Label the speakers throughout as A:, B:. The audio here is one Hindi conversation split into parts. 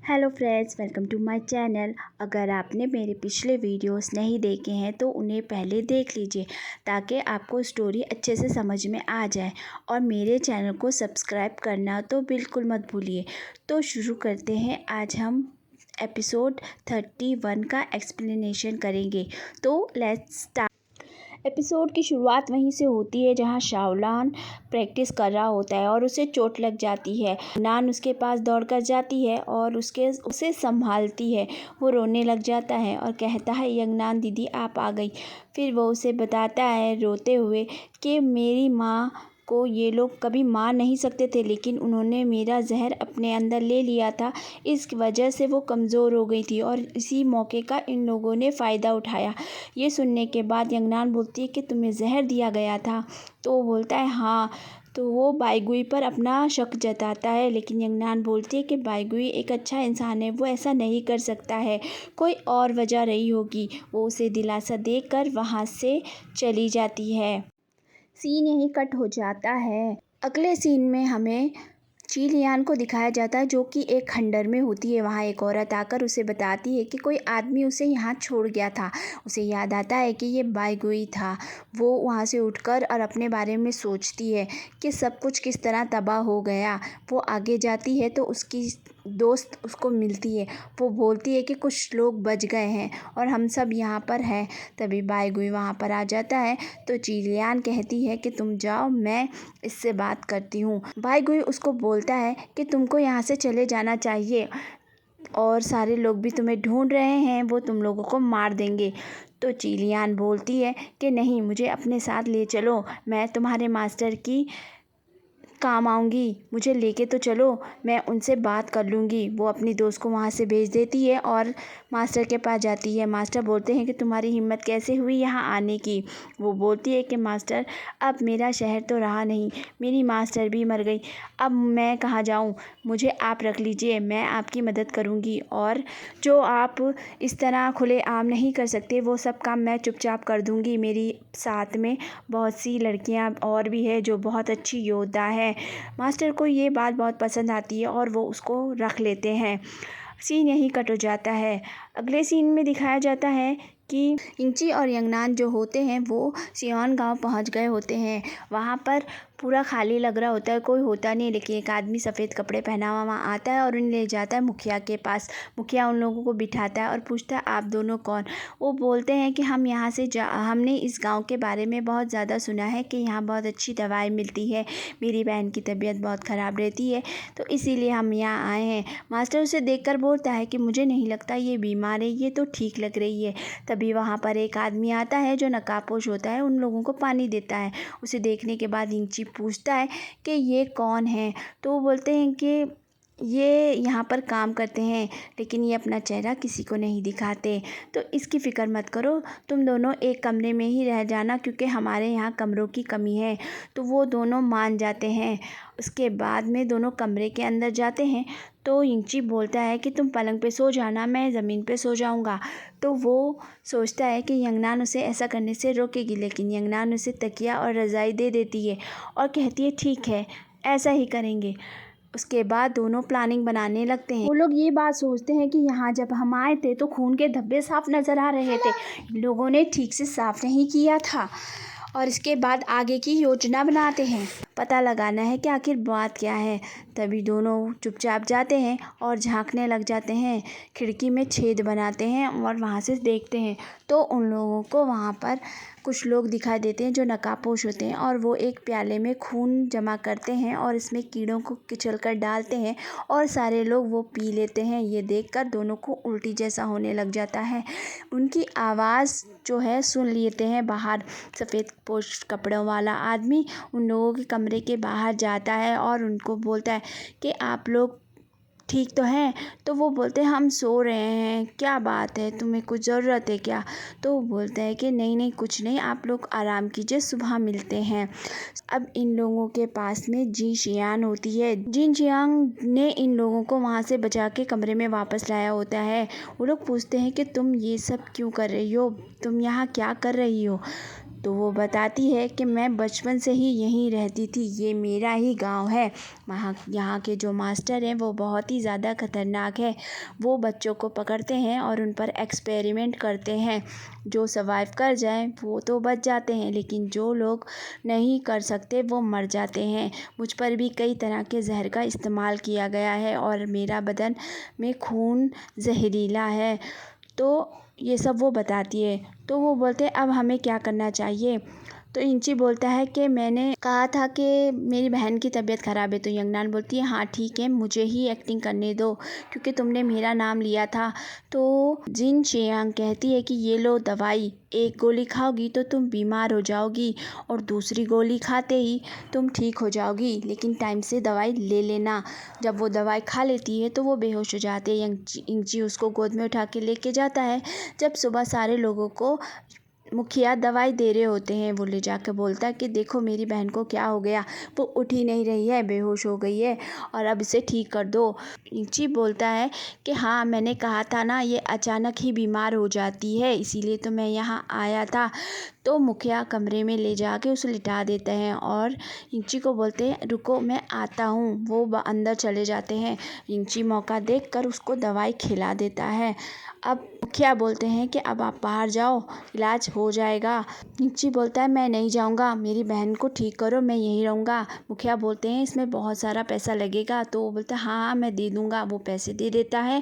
A: Hello friends, welcome to my channel. अगर आपने मेरे पिछले वीडियोस नहीं देखे हैं तो उन्हें पहले देख लीजिए ताकि आपको स्टोरी अच्छे से समझ में आ जाए। और मेरे चैनल को सब्सक्राइब करना तो बिल्कुल मत भूलिए। तो शुरू करते हैं। आज हम एपिसोड 31 का एक्सप्लेनेशन करेंगे। तो लेट्स स्टार्ट। एपिसोड की शुरुआत वहीं से होती है जहां शाओलान प्रैक्टिस कर रहा होता है और उसे चोट लग जाती है। नान उसके पास दौड़कर जाती है और उसे संभालती है। वो रोने लग जाता है और कहता है, यंगनान दीदी आप आ गई। फिर वो उसे बताता है रोते हुए कि मेरी माँ को ये लोग कभी मार नहीं सकते थे, लेकिन उन्होंने मेरा जहर अपने अंदर ले लिया था। इस वजह से वो कमज़ोर हो गई थी और इसी मौके का इन लोगों ने फ़ायदा उठाया। ये सुनने के बाद यंगनान बोलती है कि तुम्हें जहर दिया गया था। तो वो बोलता है हाँ। तो वो बाईगुई पर अपना शक जताता है, लेकिन यंगनान बोलती है कि बाईगुई एक अच्छा इंसान है, वो ऐसा नहीं कर सकता है, कोई और वजह रही होगी। वो उसे दिलासा देकर वहाँ से चली जाती है। सीन यहीं कट हो जाता है। अगले सीन में हमें चीलियान को दिखाया जाता है जो कि एक खंडर में होती है। वहाँ एक औरत आकर उसे बताती है कि कोई आदमी उसे यहाँ छोड़ गया था। उसे याद आता है कि ये बाईगुई था। वो वहाँ से उठकर और अपने बारे में सोचती है कि सब कुछ किस तरह तबाह हो गया। वो आगे जाती है तो उसकी दोस्त उसको मिलती है। वो बोलती है कि कुछ लोग बच गए हैं और हम सब यहाँ पर हैं। तभी बाईगुई वहाँ पर आ जाता है तो चीलियान कहती है कि तुम जाओ, मैं इससे बात करती हूँ। बाईगुई उसको बोलता है कि तुमको यहाँ से चले जाना चाहिए और सारे लोग भी तुम्हें ढूंढ रहे हैं, वो तुम लोगों को मार देंगे। तो चीलियान बोलती है कि नहीं, मुझे अपने साथ ले चलो, मैं तुम्हारे मास्टर की काम आऊँगी, मुझे लेके तो चलो, मैं उनसे बात कर लूँगी। वो अपनी दोस्त को वहाँ से भेज देती है और मास्टर के पास जाती है। मास्टर बोलते हैं कि तुम्हारी हिम्मत कैसे हुई यहाँ आने की। वो बोलती है कि मास्टर, अब मेरा शहर तो रहा नहीं, मेरी मास्टर भी मर गई, अब मैं कहाँ जाऊँ, मुझे आप रख लीजिए, मैं आपकी मदद करूँगी और जो आप इस तरह खुलेआम नहीं कर सकते वो सब काम मैं चुपचाप कर दूँगी। मेरी साथ में बहुत सी लड़कियाँ और भी है जो बहुत अच्छी योद्धा है। मास्टर को ये बात बहुत पसंद आती है और वो उसको रख लेते हैं। सीन यहीं कट हो जाता है। अगले सीन में दिखाया जाता है कि इंची और यंगनान जो होते हैं वो सियोन गांव पहुंच गए होते हैं। वहां पर पूरा खाली लग रहा होता है, कोई होता नहीं, लेकिन एक आदमी सफ़ेद कपड़े पहना हुआ वहाँ आता है और उन्हें ले जाता है मुखिया के पास। मुखिया उन लोगों को बिठाता है और पूछता है आप दोनों कौन। वो बोलते हैं कि हम यहाँ से हमने इस गांव के बारे में बहुत ज़्यादा सुना है कि यहाँ बहुत अच्छी दवाई मिलती है, मेरी बहन की तबीयत बहुत ख़राब रहती है तो इसीलिए हम यहाँ आए हैं। मास्टर उसे देखकर बोलता है कि मुझे नहीं लगता ये बीमार है, ये तो ठीक लग रही है। तभी वहाँ पर एक आदमी आता है जो नकाबपोश होता है, उन लोगों को पानी देता है। उसे देखने के बाद इंची पूछता है कि ये कौन है। तो वो बोलते हैं कि ये यहाँ पर काम करते हैं, लेकिन ये अपना चेहरा किसी को नहीं दिखाते, तो इसकी फ़िक्र मत करो, तुम दोनों एक कमरे में ही रह जाना क्योंकि हमारे यहाँ कमरों की कमी है। तो वो दोनों मान जाते हैं। उसके बाद में दोनों कमरे के अंदर जाते हैं तो इंची बोलता है कि तुम पलंग पे सो जाना, मैं ज़मीन पे सो जाऊँगा। तो वो सोचता है कि यंगनान उसे ऐसा करने से रोकेगी, लेकिन यंगनान उसे तकिया और रज़ाई दे देती है और कहती है ठीक है, ऐसा ही करेंगे। उसके बाद दोनों प्लानिंग बनाने लगते हैं। वो लोग ये बात सोचते हैं कि यहाँ जब हम आए थे तो खून के धब्बे साफ नज़र आ रहे थे, इन लोगों ने ठीक से साफ नहीं किया था। और इसके बाद आगे की योजना बनाते हैं, पता लगाना है कि आखिर बात क्या है। तभी दोनों चुपचाप जाते हैं और झांकने लग जाते हैं, खिड़की में छेद बनाते हैं और वहाँ से देखते हैं तो उन लोगों को वहाँ पर कुछ लोग दिखाई देते हैं जो नकाबपोश होते हैं और वो एक प्याले में खून जमा करते हैं और इसमें कीड़ों को किचल कर डालते हैं और सारे लोग वो पी लेते हैं। ये देखकर दोनों को उल्टी जैसा होने लग जाता है। उनकी आवाज़ जो है सुन लेते हैं बाहर। सफ़ेद पोश कपड़ों वाला आदमी उन लोगों के कमरे के बाहर जाता है और उनको बोलता है कि आप लोग ठीक तो हैं। तो वो बोलते हैं हम सो रहे हैं, क्या बात है, तुम्हें कुछ ज़रूरत है क्या। तो वो बोलते हैं कि नहीं नहीं कुछ नहीं, आप लोग आराम कीजिए, सुबह मिलते हैं। अब इन लोगों के पास में जिन शियान होती है। जिन शियांग ने इन लोगों को वहाँ से बचा के कमरे में वापस लाया होता है। वो लोग पूछते हैं कि तुम ये सब क्यों कर रही हो, तुम यहाँ क्या कर रही हो। तो वो बताती है कि मैं बचपन से ही यहीं रहती थी, ये मेरा ही गांव है। वहाँ यहाँ के जो मास्टर हैं वो बहुत ही ज़्यादा ख़तरनाक है। वो बच्चों को पकड़ते हैं और उन पर एक्सपेरिमेंट करते हैं। जो सर्वाइव कर जाएं वो तो बच जाते हैं, लेकिन जो लोग नहीं कर सकते वो मर जाते हैं। मुझ पर भी कई तरह के जहर का इस्तेमाल किया गया है और मेरा बदन में खून जहरीला है। तो ये सब वो बताती है। तो वो बोलते हैं अब हमें क्या करना चाहिए। तो इंची बोलता है कि मैंने कहा था कि मेरी बहन की तबीयत ख़राब है। तो यंगनान बोलती है हाँ ठीक है, मुझे ही एक्टिंग करने दो क्योंकि तुमने मेरा नाम लिया था। तो जिन चियांग कहती है कि ये लो दवाई, एक गोली खाओगी तो तुम बीमार हो जाओगी और दूसरी गोली खाते ही तुम ठीक हो जाओगी, लेकिन टाइम से दवाई ले लेना। जब वो दवाई खा लेती है तो वो बेहोश हो जाती है। इंची उसको गोद में उठा के लेके जाता है। जब सुबह सारे लोगों को मुखिया दवाई दे रहे होते हैं, वो ले जाकर बोलता है कि देखो मेरी बहन को क्या हो गया, वो उठ ही नहीं रही है, बेहोश हो गई है और अब इसे ठीक कर दो। इंची बोलता है कि हाँ मैंने कहा था ना, ये अचानक ही बीमार हो जाती है, इसीलिए तो मैं यहाँ आया था। तो मुखिया कमरे में ले जाके उसे लिटा देते हैं और इंची को बोलते हैं रुको मैं आता हूँ। वो अंदर चले जाते हैं। इंची मौका देखकर उसको दवाई खिला देता है। अब मुखिया बोलते हैं कि अब आप बाहर जाओ, इलाज हो जाएगा। इंची बोलता है मैं नहीं जाऊँगा, मेरी बहन को ठीक करो, मैं यहीं रहूँगा। मुखिया बोलते हैं इसमें बहुत सारा पैसा लगेगा। तो वो बोलता है हाँ हाँ मैं दे दूँगा। वो पैसे दे देता है।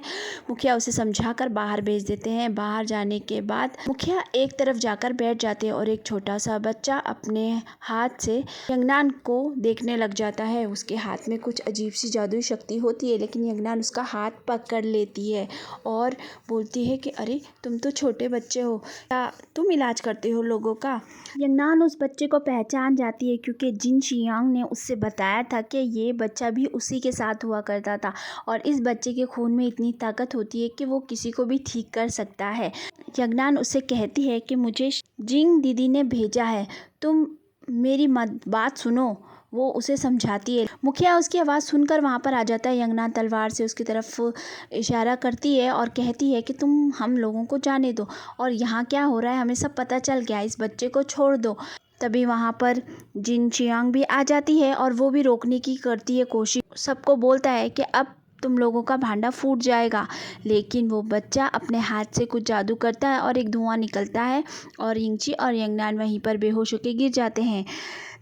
A: मुखिया उसे समझाकर बाहर भेज देते हैं। बाहर जाने के बाद मुखिया एक तरफ जाकर बैठ जाते हैं और एक छोटा सा बच्चा अपने हाथ से यंगनान को देखने लग जाता है। उसके हाथ में कुछ अजीब सी जादुई शक्ति होती है, लेकिन यंगनान उसका हाथ पकड़ लेती है और बोलती है कि अरे तुम तो छोटे बच्चे हो, क्या तुम इलाज करते हो लोगों का। यंगनान उस बच्चे को पहचान जाती है क्योंकि जिन चियांग ने उससे बताया था कि ये बच्चा भी उसी के साथ हुआ करता था और इस बच्चे के खून में इतनी ताकत होती है कि वो किसी को भी ठीक कर सकता है। यंगनान उससे कहती है कि मुझे जिंग दीदी ने भेजा है, तुम मेरी बात सुनो। वो उसे समझाती है। मुखिया उसकी आवाज़ सुनकर वहाँ पर आ जाता है। यंगनान तलवार से उसकी तरफ इशारा करती है और कहती है कि तुम हम लोगों को जाने दो और यहाँ क्या हो रहा है हमें सब पता चल गया, इस बच्चे को छोड़ दो। तभी वहाँ पर जिन चियांग भी आ जाती है और वो भी रोकने की करती है कोशिश। सबको बोलता है कि अब तुम लोगों का भांडा फूट जाएगा, लेकिन वो बच्चा अपने हाथ से कुछ जादू करता है और एक धुआं निकलता है और इंची और यंगनान वहीं पर बेहोश होकर गिर जाते हैं।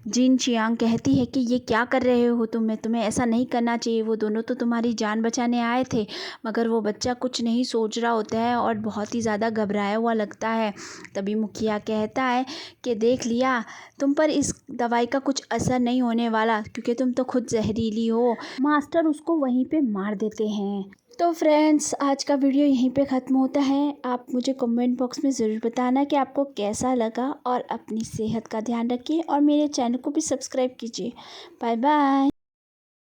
A: जिन चियांग कहती है कि ये क्या कर रहे हो तुम्हें ऐसा नहीं करना चाहिए, वो दोनों तो तुम्हारी जान बचाने आए थे। मगर वो बच्चा कुछ नहीं सोच रहा होता है और बहुत ही ज़्यादा घबराया हुआ लगता है। तभी मुखिया कहता है कि देख लिया, तुम पर इस दवाई का कुछ असर नहीं होने वाला क्योंकि तुम तो खुद जहरीली हो। मास्टर उसको वहीं पे मार देते हैं। तो फ्रेंड्स आज का वीडियो यहीं पे ख़त्म होता है। आप मुझे कमेंट बॉक्स में ज़रूर बताना कि आपको कैसा लगा और अपनी सेहत का ध्यान रखिए और मेरे चैनल को भी सब्सक्राइब कीजिए। Bye bye.